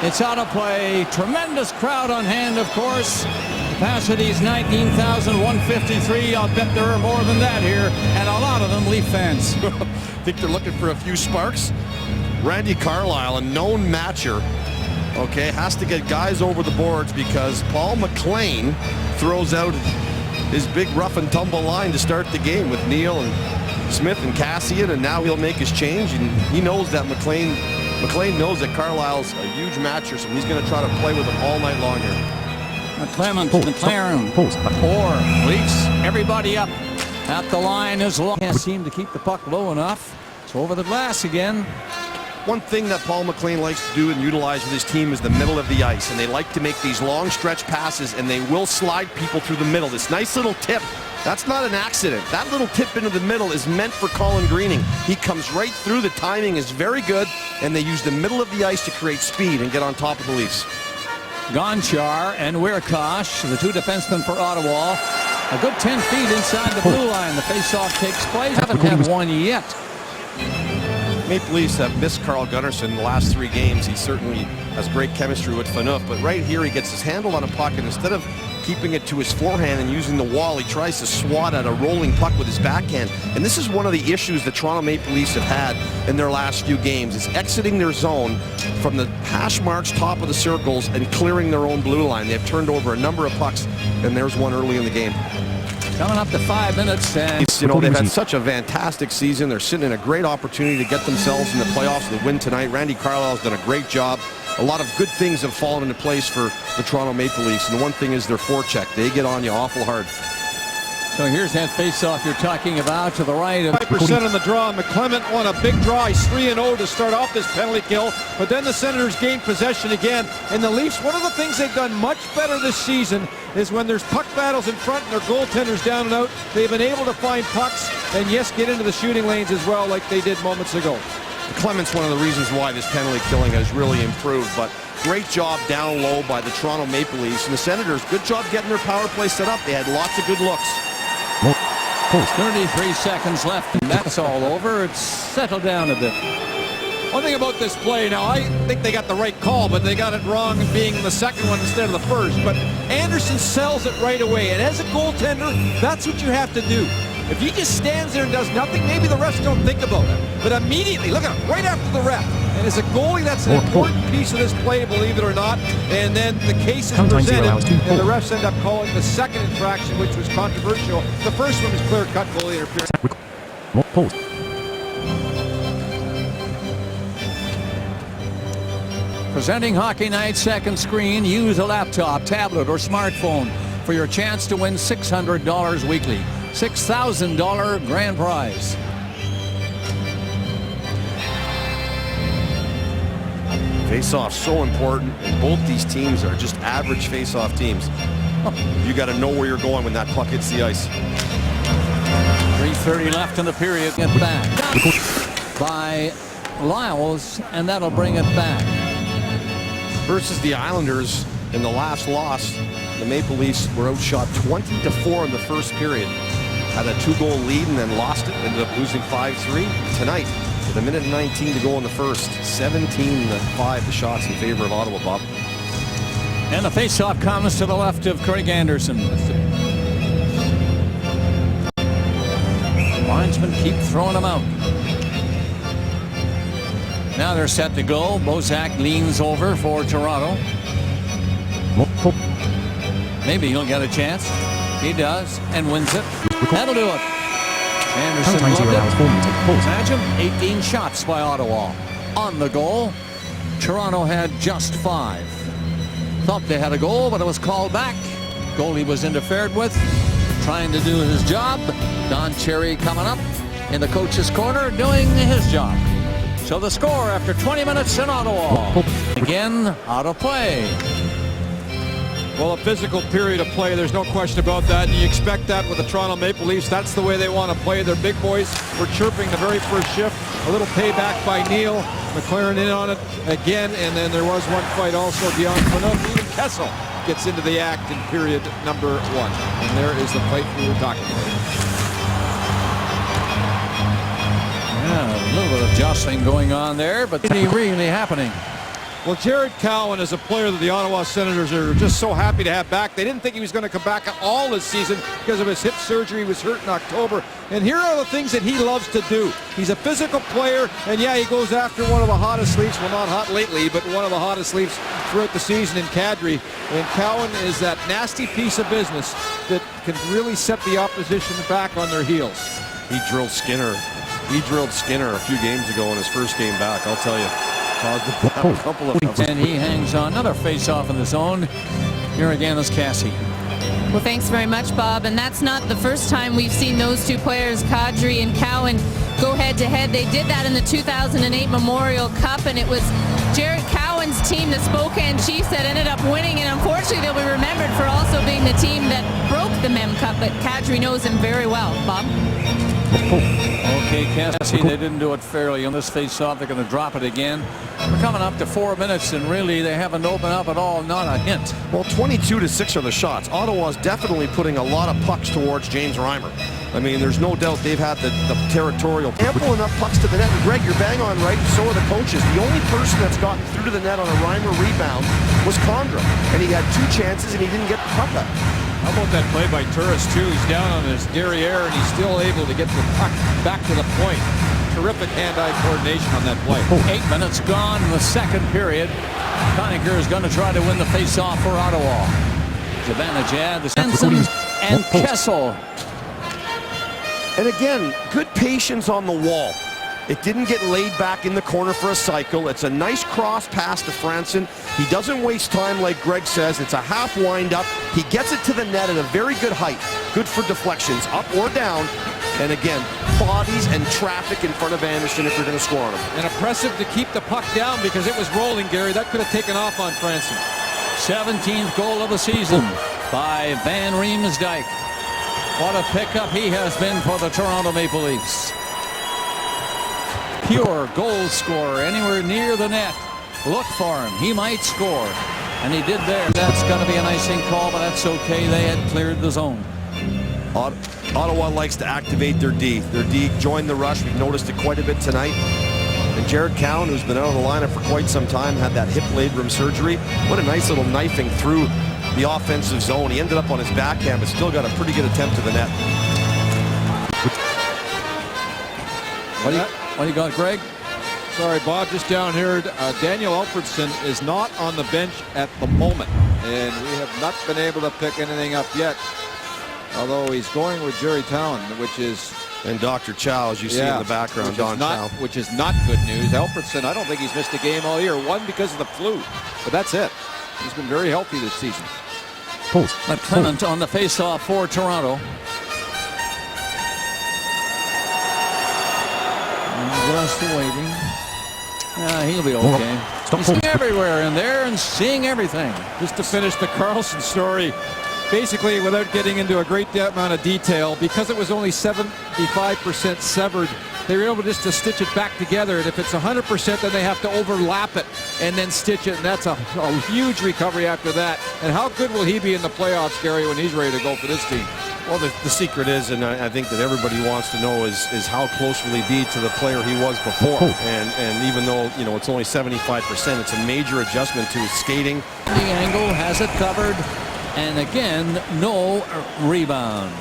It's out of play. Tremendous crowd on hand, of course. Capacity's 19,153. I'll bet there are more than that here, and a lot of them Leaf fans. Think they're looking for a few sparks. Randy Carlyle, a known matcher, okay, has to get guys over the boards because Paul McLean throws out his big rough and tumble line to start the game with Neal and Smith and Cassian, and now he'll make his change, and he knows that McLean knows that Carlyle's a huge matcher, so he's going to try to play with him all night long here. McLaren, four, Leafs, everybody up at the line is long. Can't seem to keep the puck low enough. It's over the glass again. One thing that Paul McLean likes to do and utilize with his team is the middle of the ice, and they like to make these long stretch passes, and they will slide people through the middle. This nice little tip, that's not an accident. That little tip into the middle is meant for Colin Greening. He comes right through. The timing is very good, and they use the middle of the ice to create speed and get on top of the Leafs. Gonchar and Weirkosh, the two defensemen for Ottawa, a good 10 feet inside the blue line. The faceoff takes place. Haven't had one yet. Maple Leafs have missed Carl Gunnarsson in the last 3 games. He certainly has great chemistry with Phaneuf, but right here he gets his handle on a puck, and instead of keeping it to his forehand and using the wall, he tries to swat at a rolling puck with his backhand. And this is one of the issues the Toronto Maple Leafs have had in their last few games, is exiting their zone from the hash marks, top of the circles, and clearing their own blue line. They've turned over a number of pucks, and there's one early in the game. Coming up to 5 minutes, and you know, they've had such a fantastic season. They're sitting in a great opportunity to get themselves in the playoffs. They win tonight. Randy Carlyle's done a great job. A lot of good things have fallen into place for the Toronto Maple Leafs, and the one thing is their forecheck. They get on you awful hard. So here's that face-off you're talking about to the right. 5% on the draw. McClement won a big draw. He's 3-0 to start off this penalty kill, but then the Senators gained possession again. And the Leafs, one of the things they've done much better this season is when there's puck battles in front and their goaltenders down and out, they've been able to find pucks and, yes, get into the shooting lanes as well, like they did moments ago. Clement's one of the reasons why this penalty killing has really improved, but great job down low by the Toronto Maple Leafs. And the Senators, good job getting their power play set up. They had lots of good looks. 33 seconds left, and that's all over. It's settled down a bit. One thing about this play, now I think they got the right call, but they got it wrong being the second one instead of the first. But Anderson sells it right away, and as a goaltender, that's what you have to do. If he just stands there and does nothing, maybe the refs don't think about it. But immediately, look at him, right after the ref. And as a goalie, that's an important piece of this play, believe it or not. And then the case is presented, and the refs end up calling the second infraction, which was controversial. The first one was clear-cut goalie interference. Presenting Hockey Night second screen. Use a laptop, tablet, or smartphone for your chance to win $600 weekly. $6,000 grand prize. Face-off so important, and both these teams are just average face-off teams. You got to know where you're going when that puck hits the ice. 3:30 left in the period. Get back by Lyles, and that'll bring it back. Versus the Islanders in the last loss, the Maple Leafs were outshot 20-4 in the first period. Had a 2-goal lead and then lost it. Ended up losing 5-3. Tonight, with a minute and 19 to go in the first, 17-5 the shots in favor of Ottawa, Bob. And the faceoff comes to the left of Craig Anderson. Linesmen keep throwing them out. Now they're set to go. Bozak leans over for Toronto. Maybe he'll get a chance. He does, and wins it. That'll do it. Anderson loved it. Imagine 18 shots by Ottawa. On the goal, Toronto had just 5. Thought they had a goal, but it was called back. Goalie was interfered with, trying to do his job. Don Cherry coming up in the coach's corner, doing his job. So the score after 20 minutes in Ottawa. Again, out of play. Well, a physical period of play, there's no question about that, and you expect that with the Toronto Maple Leafs. That's the way they want to play. Their big boys were chirping the very first shift. A little payback by Neal. McLaren in on it again, and then there was one fight also beyond Phaneuf. Even Kessel gets into the act in period number 1. And there is the fight we were talking about. Yeah, a little bit of jostling going on there, but it's really happening. Well, Jared Cowan is a player that the Ottawa Senators are just so happy to have back. They didn't think he was going to come back at all this season because of his hip surgery. He was hurt in October. And here are the things that he loves to do. He's a physical player, and yeah, he goes after one of the hottest leaves. Well, not hot lately, but one of the hottest leaves throughout the season in Kadri. And Cowan is that nasty piece of business that can really set the opposition back on their heels. He drilled Skinner. He drilled Skinner a few games ago in his first game back, I'll tell you. Caused a couple of... And he hangs on. Another face-off in the zone. Here again is Cassie. Well, thanks very much, Bob. And that's not the first time we've seen those two players, Kadri and Cowan, go head-to-head. They did that in the 2008 Memorial Cup, and it was Jared Cowan's team, the Spokane Chiefs, that ended up winning. And unfortunately, they'll be remembered for also being the team that broke the Mem Cup. But Kadri knows him very well. Bob? Okay, Cassie, they didn't do it fairly on this face-off. They're going to drop it again. We're coming up to 4 minutes, and really they haven't opened up at all, not a hint. Well, 22-6 are the shots. Ottawa's definitely putting a lot of pucks towards James Reimer. I mean, there's no doubt they've had the territorial. Ample enough pucks to the net. And Greg, you're bang on right, and so are the coaches. The only person that's gotten through to the net on a Reimer rebound was Condra, and he had 2 chances, and he didn't get the puck up. How about that play by Turris, too? He's down on his derriere, and he's still able to get the puck back to the point. Terrific hand-eye coordination on that play. 8 minutes gone in the second period. Conacher is going to try to win the face-off for Ottawa. Zibanejad, the Stenson, and Kessel. And again, good patience on the wall. It didn't get laid back in the corner for a cycle. It's a nice cross pass to Franson. He doesn't waste time like Greg says. It's a half wind up. He gets it to the net at a very good height. Good for deflections, up or down. And again, bodies and traffic in front of Anderson if you're going to score on him. And impressive to keep the puck down because it was rolling, Gary. That could have taken off on Franson. 17th goal of the season by Van Riemsdyk. What a pickup he has been for the Toronto Maple Leafs. Pure goal scorer anywhere near the net. Look for him. He might score. And he did there. That's going to be an icing call, but that's okay. They had cleared the zone. Ottawa likes to activate their D. Their D joined the rush. We've noticed it quite a bit tonight. And Jared Cowan, who's been out of the lineup for quite some time, had that hip labrum surgery. What a nice little knifing through the offensive zone. He ended up on his backhand, but still got a pretty good attempt to the net. What do you got, Greg? Sorry, Bob, just down here. Daniel Alfredson is not on the bench at the moment, and we have not been able to pick anything up yet. Although he's going with Jerry Town, which is... And Dr. Chow, as you see in the background, Don Chow. Which is not good news. Alfredson, I don't think he's missed a game all year. One because of the flu, but that's it. He's been very healthy this season. McClement on the face-off for Toronto. Just waiting. He'll be okay. He's seeing everywhere in there and seeing everything. Just to finish the Carlson story, basically without getting into a great amount of detail, because it was only 75% severed, they were able just to stitch it back together. And if it's 100%, then they have to overlap it and then stitch it. And that's a huge recovery after that. And how good will he be in the playoffs, Gary, when he's ready to go for this team? Well, the secret is, and I think that everybody wants to know, is how close will he be to the player he was before. And even though, you know, it's only 75%, it's a major adjustment to his skating. The angle has it covered. And again, no rebound.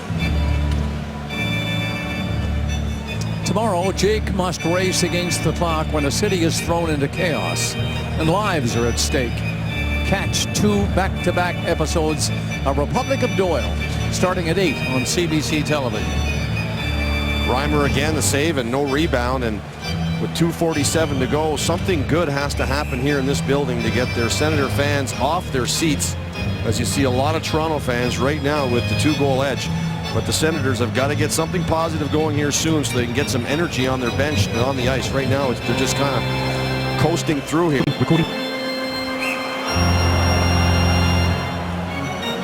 Tomorrow, Jake must race against the clock when a city is thrown into chaos and lives are at stake. Catch 2 back-to-back episodes of Republic of Doyle starting at 8 on CBC television. Reimer again, the save and no rebound, and with 2:47 to go, something good has to happen here in this building to get their Senator fans off their seats, as you see a lot of Toronto fans right now with the 2-goal edge. But the Senators have got to get something positive going here soon so they can get some energy on their bench and on the ice. Right now, they're just kind of coasting through here.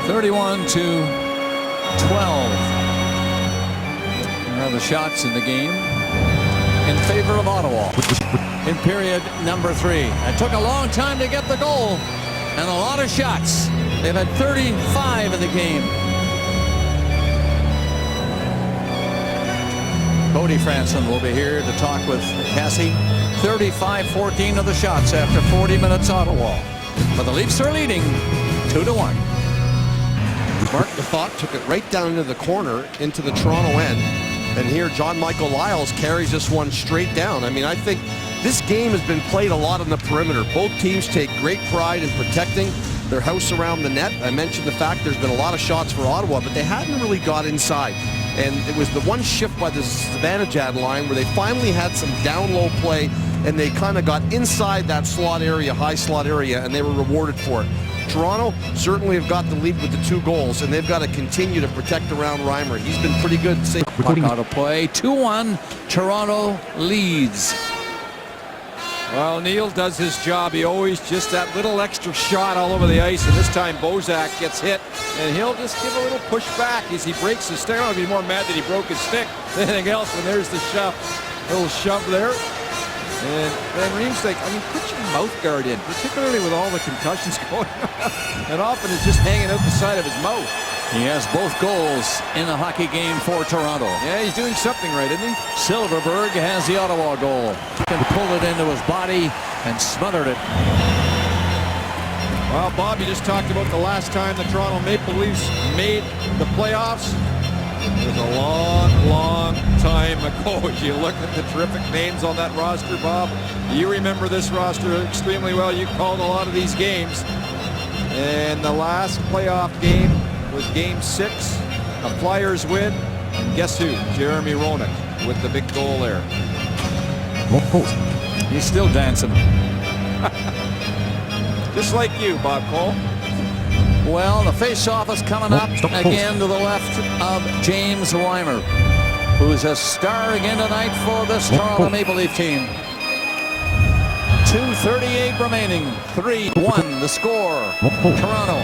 31-12. Now the shots in the game in favor of Ottawa in period number 3. It took a long time to get the goal and a lot of shots. They've had 35 in the game. Cody Franson will be here to talk with Cassie. 35-14 of the shots after 40 minutes Ottawa. But the Leafs are leading 2-1. Mark the Thought took it right down into the corner into the Toronto end. And here John Michael Lyles carries this one straight down. I mean, I think this game has been played a lot on the perimeter. Both teams take great pride in protecting their house around the net. I mentioned the fact there's been a lot of shots for Ottawa, but they hadn't really got inside. And it was the one shift by the Zibanejad line where they finally had some down low play, and they kind of got inside that slot area, high slot area, and they were rewarded for it. Toronto certainly have got the lead with the 2 goals, and they've got to continue to protect around Reimer. He's been pretty good. Puck out of play. 2-1. Toronto leads. Well, Neil does his job. He always just that little extra shot all over the ice, and this time Bozak gets hit, and he'll just give a little push back as he breaks his stick. I would be more mad that he broke his stick than anything else when there's the shove. Little shove there. And Van Riem's like, I mean, put your mouth guard in, particularly with all the concussions going on. And often it's just hanging out the side of his mouth. He has both goals in the hockey game for Toronto. Yeah, he's doing something right, isn't he? Silverberg has the Ottawa goal. Can pull it into his body and smothered it. Well, Bob, you just talked about the last time the Toronto Maple Leafs made the playoffs. It was a long, long time ago. You look at the terrific names on that roster, Bob. You remember this roster extremely well. You called a lot of these games. And the last playoff game was Game 6. A Flyers win. And guess who? Jeremy Roenick with the big goal there. He's still dancing. Just like you, Bob Cole. Well, the face-off is coming up again to the left of James Reimer, who's a star again tonight for this Toronto Maple Leaf team. 2:38 remaining. 3-1 the score. Toronto.